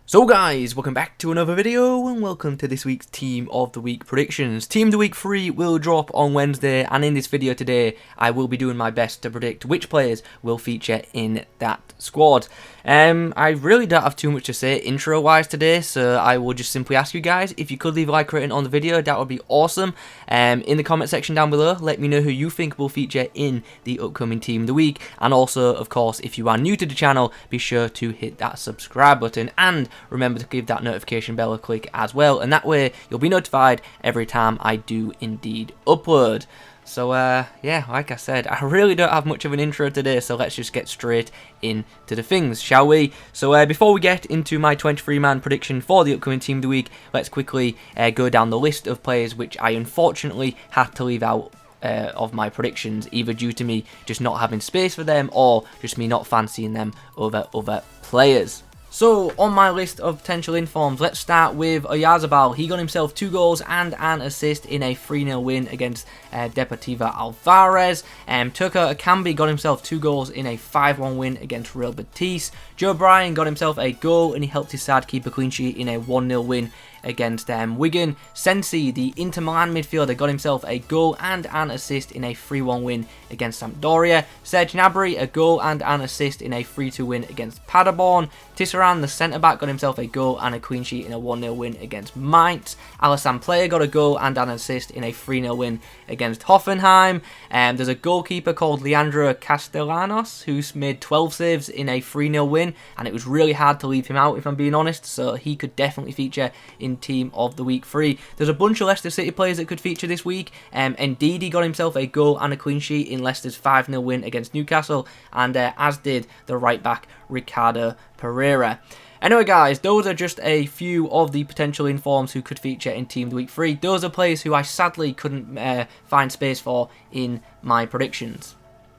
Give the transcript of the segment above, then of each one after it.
So guys, welcome back to another video and welcome to this week's Team of the Week predictions. Team of the Week 3 will drop on Wednesday, and in this video today I will be doing my best to predict which players will feature in that squad. I really don't have too much to say intro wise today, so I will just simply ask you guys if you could leave a like rating on the video. That would be awesome. In the comment section down below, let me know who you think will feature in the upcoming Team of the Week, and also of course if you are new to the channel, be sure to hit that subscribe button and remember to give that notification bell a click as well, and that way you'll be notified every time I do indeed upload. So yeah, like I said, I really don't have much of an intro today, so let's just get straight into the things, shall we? So before we get into my 23-man prediction for the upcoming Team of the Week, let's quickly go down the list of players which I unfortunately had to leave out of my predictions, either due to me just not having space for them or just me not fancying them over other players. So, on my list of potential informs, let's start with Oyarzabal. He got himself 2 goals and an assist in a 3-0 win against Deportivo Alvarez. Turco Akambi got himself 2 goals in a 5-1 win against Real Betis. Joe Bryan got himself a goal and he helped his side keep a clean sheet in a 1-0 win against Wigan. Sensi, the Inter Milan midfielder, got himself a goal and an assist in a 3-1 win against Sampdoria. Serge Gnabry, a goal and an assist in a 3-2 win against Paderborn. Tisserand, the centre-back, got himself a goal and a clean sheet in a 1-0 win against Mainz. Alassane Plea got a goal and an assist in a 3-0 win against Hoffenheim. There's a goalkeeper called Leandro Castellanos who's made 12 saves in a 3-0 win, and it was really hard to leave him out if I'm being honest, so he could definitely feature in Team of the Week 3. There's a bunch of Leicester City players that could feature this week. Ndidi got himself a goal and a clean sheet in Leicester's 5-0 win against Newcastle, and as did the right back Ricardo Pereira. Anyway guys, those are just a few of the potential informs who could feature in Team of the Week 3. Those are players who I sadly couldn't find space for in my predictions.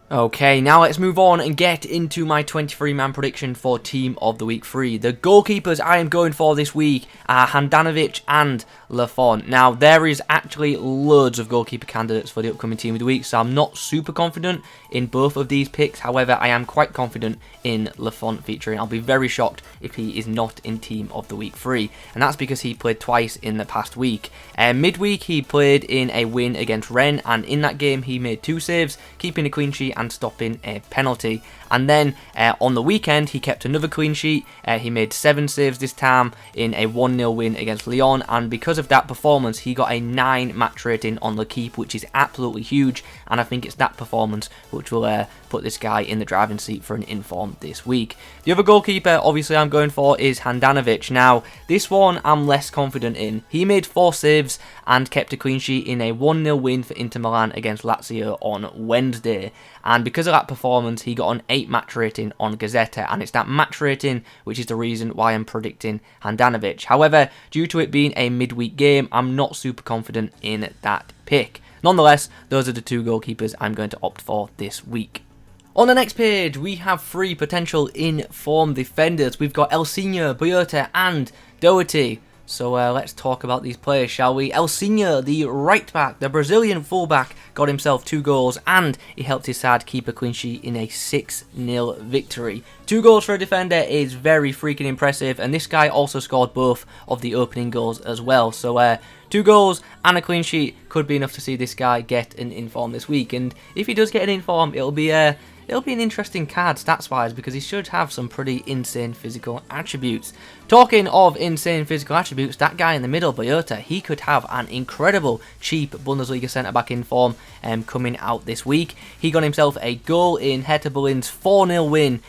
Okay, now let's move on and get into my 23-man prediction for Team of the Week 3. The goalkeepers I am going for this week are Handanovic and Lafont. Now, there is actually loads of goalkeeper candidates for the upcoming Team of the Week, so I'm not super confident in both of these picks. However, I am quite confident in Lafont featuring. I'll be very shocked if he is not in Team of the Week 3, and that's because he played twice in the past week. Midweek, he played in a win against Rennes, and in that game, he made 2 saves, keeping a clean sheet and stopping a penalty. And then on the weekend he kept another clean sheet. He made 7 saves this time in a 1-0 win against Lyon, and because of that performance he got a 9 match rating on L'Équipe, which is absolutely huge, and I think it's that performance which will put this guy in the driving seat for an inform this week. The other goalkeeper obviously I'm going for is Handanovic. Now this one I'm less confident in. He made 4 saves and kept a clean sheet in a 1-0 win for Inter Milan against Lazio on Wednesday, and because of that performance he got an 8 match rating on Gazzetta, and it's that match rating which is the reason why I'm predicting Handanovic. However, due to it being a midweek game, I'm not super confident in that pick. Nonetheless, those are the 2 goalkeepers I'm going to opt for this week. On the next page, we have 3 potential informed defenders. We've got Elsinho, BOYATA and Doherty. So let's talk about these players, shall we? Elsinho, the right back, the Brazilian fullback, got himself 2 goals and he helped his side keep a clean sheet in a 6-0 victory. 2 goals for a defender is very freaking impressive, and this guy also scored both of the opening goals as well. So 2 goals and a clean sheet could be enough to see this guy get an inform this week, and if he does get an inform, it'll be an interesting card stats-wise because he should have some pretty insane physical attributes. Talking of insane physical attributes, that guy in the middle, BOYATA, he could have an incredible cheap Bundesliga centre-back inform coming out this week. He got himself a goal in Hertha Berlin's 4-0 win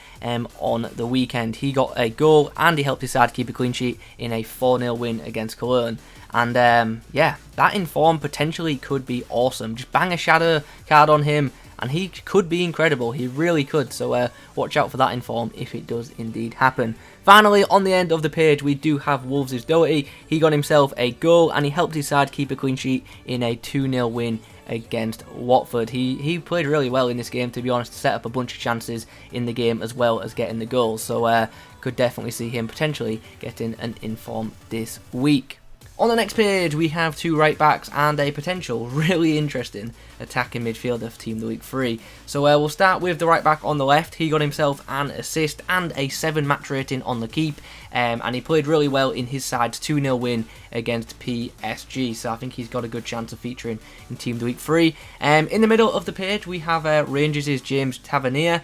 on the weekend. He got a goal and he helped his side keep a clean sheet in a 4-0 win against Cologne. And yeah, that inform potentially could be awesome. Just bang a shadow card on him and he could be incredible. He really could. So watch out for that inform if it does indeed happen. Finally, on the end of the page, we do have Wolves' Doherty. He got himself a goal and he helped his side keep a clean sheet in a 2-0 win against Watford. He played really well in this game, to be honest, to set up a bunch of chances in the game as well as getting the goals. So could definitely see him potentially getting an inform this week. On the next page, we have 2 right backs and a potential really interesting attacking midfielder for Team of the Week 3. So we'll start with the right back on the left. He got himself an assist and a 7 match rating on the keep, and he played really well in his side's 2-0 win against PSG. So I think he's got a good chance of featuring in Team of the Week 3. In the middle of the page, we have Rangers' James Tavernier.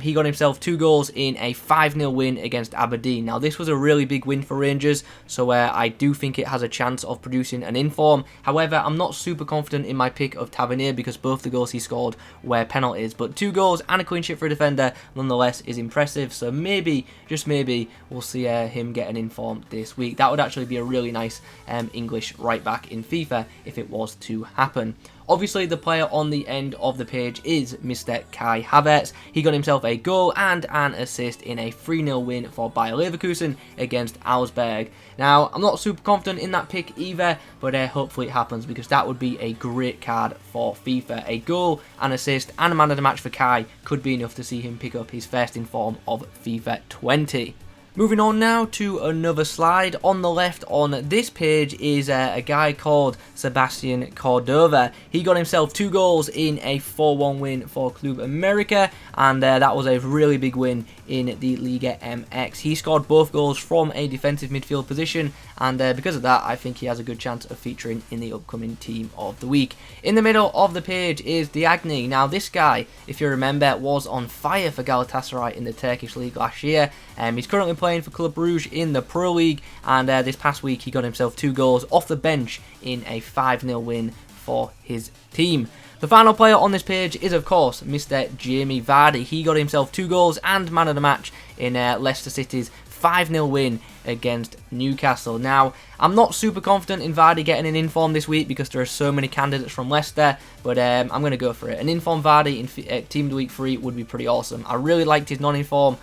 He got himself 2 goals in a 5-0 win against Aberdeen. Now this was a really big win for Rangers, so I do think it has a chance of producing an inform. However, I'm not super confident in my pick of Tavernier because both the goals he scored were penalties. But 2 goals and a clean sheet for a defender nonetheless is impressive. So maybe, just maybe, we'll see him get an inform this week. That would actually be a really nice English right back in FIFA if it was to happen. Obviously, the player on the end of the page is Mr. Kai Havertz. He got himself a goal and an assist in a 3-0 win for Bayer Leverkusen against Augsburg. Now, I'm not super confident in that pick either, but hopefully it happens because that would be a great card for FIFA. A goal, an assist, and a man of the match for Kai could be enough to see him pick up his first inform of FIFA 20. Moving on now to another slide. On the left on this page is a guy called Sebastian Cordova. He got himself 2 goals in a 4-1 win for Club America, and that was a really big win in the Liga MX. He scored both goals from a defensive midfield position, and because of that, I think he has a good chance of featuring in the upcoming Team of the Week. In the middle of the page is DIAGNE. Now this guy, if you remember, was on fire for Galatasaray in the Turkish League last year. He's currently playing for Club Brugge in the Pro League, and this past week he got himself 2 goals off the bench in a 5-0 win for his team. The final player on this page is, of course, Mr. Jamie Vardy. He got himself 2 goals and man of the match in Leicester City's 5-0 win against Newcastle. Now, I'm not super confident in Vardy getting an inform this week because there are so many candidates from Leicester, but I'm going to go for it. An inform Vardy in Team of the Week 3 would be pretty awesome. I really liked his non-inform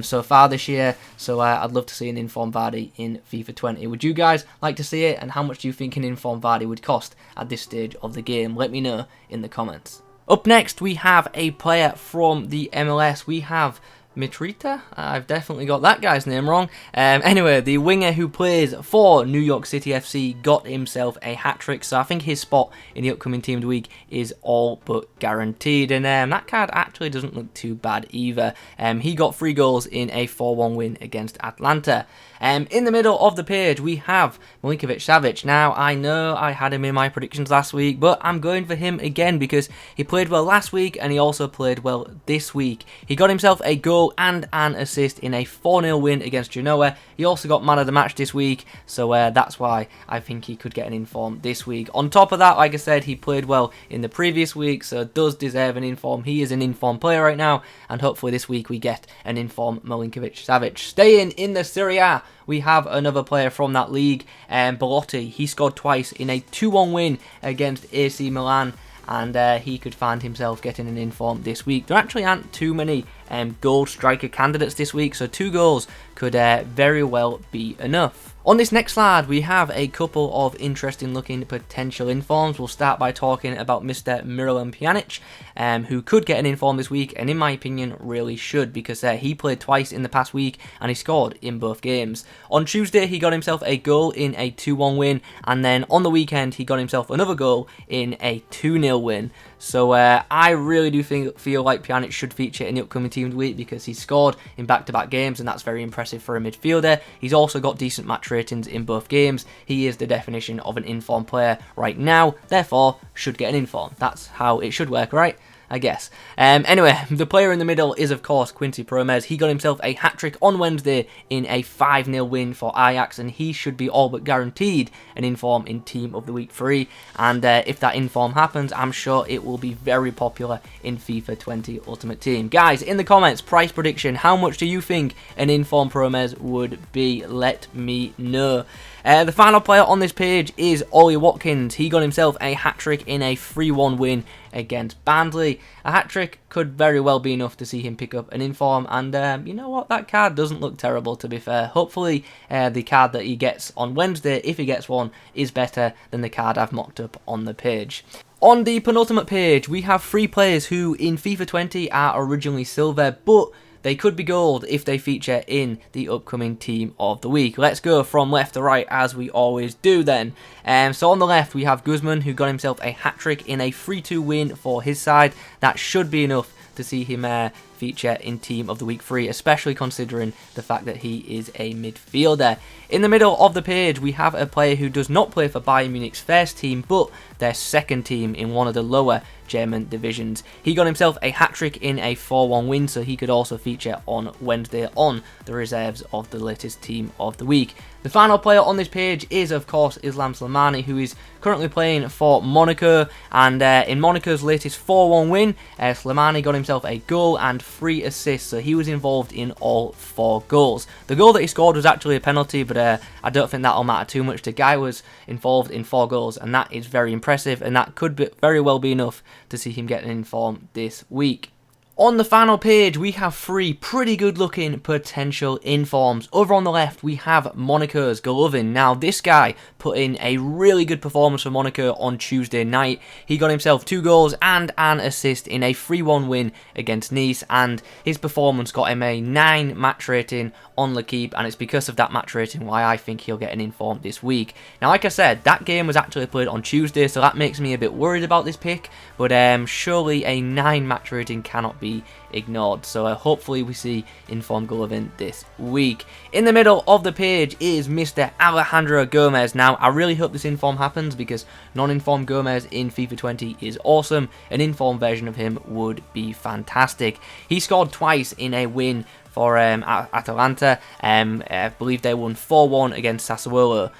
so far this year, so I'd love to see an inform Vardy in FIFA 20. Would you guys like to see it, and how much do you think an inform Vardy would cost at this stage of the game? Let me know in the comments. Up next, we have a player from the MLS. We have Mitrita? I've definitely got that guy's name wrong. Anyway, the winger who plays for New York City FC got himself a hat-trick, so I think his spot in the upcoming Team of the Week is all but guaranteed, and that card actually doesn't look too bad either. He got 3 goals in a 4-1 win against Atlanta. In the middle of the page, we have Milinkovic-Savic. Now, I know I had him in my predictions last week, but I'm going for him again because he played well last week and he also played well this week. He got himself a goal and an assist in a 4-0 win against Genoa. He also got man of the match this week, so that's why I think he could get an inform this week. On top of that, like I said, he played well in the previous week, so does deserve an inform. He is an inform player right now, and hopefully this week we get an inform Milinkovic-Savic. Staying in the Serie A, we have another player from that league, Belotti. He scored twice in a 2-1 win against AC Milan, and he could find himself getting an inform this week. There actually aren't too many goal striker candidates this week, so 2 goals could very well be enough. On this next slide, we have a couple of interesting looking potential informs. We'll start by talking about Mr. Miralem Pjanic, who could get an inform this week, and in my opinion really should, because he played twice in the past week and he scored in both games. On Tuesday, he got himself a goal in a 2-1 win, and then on the weekend, he got himself another goal in a 2-0 win. So I really do feel like Pjanic should feature in the upcoming Team of the Week because he scored in back-to-back games, and that's very impressive for a midfielder. He's also got decent match ratings in both games. He is the definition of an inform player right now, therefore should get an inform. That's how it should work, right? I guess. Anyway, the player in the middle is, of course, Quincy Promes. He got himself a hat-trick on Wednesday in a 5-0 win for Ajax, and he should be all but guaranteed an inform in Team of the Week 3. And if that inform happens, I'm sure it will be very popular in FIFA 20 Ultimate Team. Guys, in the comments, price prediction, how much do you think an inform Promes would be? Let me know. The final player on this page is Ollie Watkins. He got himself a hat-trick in a 3-1 win against Barnsley. A hat-trick could very well be enough to see him pick up an inform, and you know what, that card doesn't look terrible, to be fair. Hopefully the card that he gets on Wednesday, if he gets one, is better than the card I've mocked up on the page. On the penultimate page, we have 3 players who in FIFA 20 are originally silver, but they could be gold if they feature in the upcoming Team of the Week. Let's go from left to right as we always do then. So on the left we have Guzman, who got himself a hat-trick in a 3-2 win for his side. That should be enough to see him feature in Team of the Week 3, especially considering the fact that he is a midfielder. In the middle of the page, we have a player who does not play for Bayern Munich's first team, but their second team in one of the lower German divisions. He got himself a hat-trick in a 4-1 win, so he could also feature on Wednesday on the reserves of the latest Team of the Week. The final player on this page is, of course, Islam Slimani, who is currently playing for Monaco, and in Monaco's latest 4-1 win, Slimani got himself a goal and 3 assists, so he was involved in all 4 goals. The goal that he scored was actually a penalty, but I don't think that'll matter too much. The guy was involved in 4 goals, and that is very impressive, and that could very well be enough to see him getting in form this week. On the final page, we have 3 pretty good looking potential informs. Over on the left, we have Monaco's Golovin. Now, this guy put in a really good performance for Monaco on Tuesday night. He got himself 2 goals and an assist in a 3-1 win against Nice, and his performance got him a 9 match rating on L'Equipe, and it's because of that match rating why I think he'll get an inform this week. Now, like I said, that game was actually played on Tuesday, so that makes me a bit worried about this pick, but surely a 9 match rating cannot be ignored, so hopefully we see informed Golovin this week. In the middle of the page is Mr. Alejandro Gomez. Now, I really hope this inform happens because non-informed Gomez in FIFA 20 is awesome. An informed version of him would be fantastic. He scored twice in a win for Atalanta. I believe they won 4-1 against Sassuolo.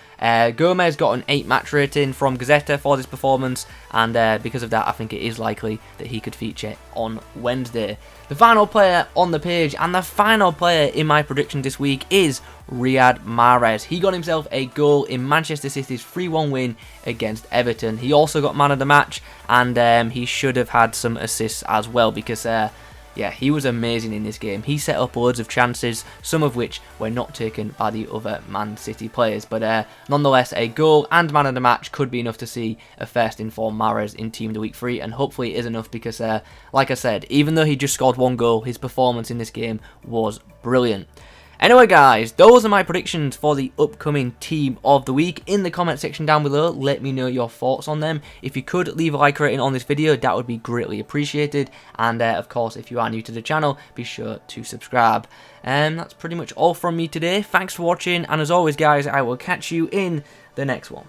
Gomez got an 8 match rating from Gazzetta for this performance, and because of that I think it is likely that he could feature on Wednesday. The final player on the page and the final player in my prediction this week is Riyad Mahrez. He got himself a goal in Manchester City's 3-1 win against Everton. He also got man of the match, and he should have had some assists as well because yeah, he was amazing in this game. He set up loads of chances, some of which were not taken by the other Man City players. But nonetheless, a goal and man of the match could be enough to see a first informed Mahrez in Team of the Week 3. And hopefully it is enough because, like I said, even though he just scored 1 goal, his performance in this game was brilliant. Anyway guys, those are my predictions for the upcoming Team of the Week. In the comment section down below, let me know your thoughts on them. If you could leave a like rating on this video, that would be greatly appreciated. And of course, if you are new to the channel, be sure to subscribe. And that's pretty much all from me today. Thanks for watching, and as always guys, I will catch you in the next one.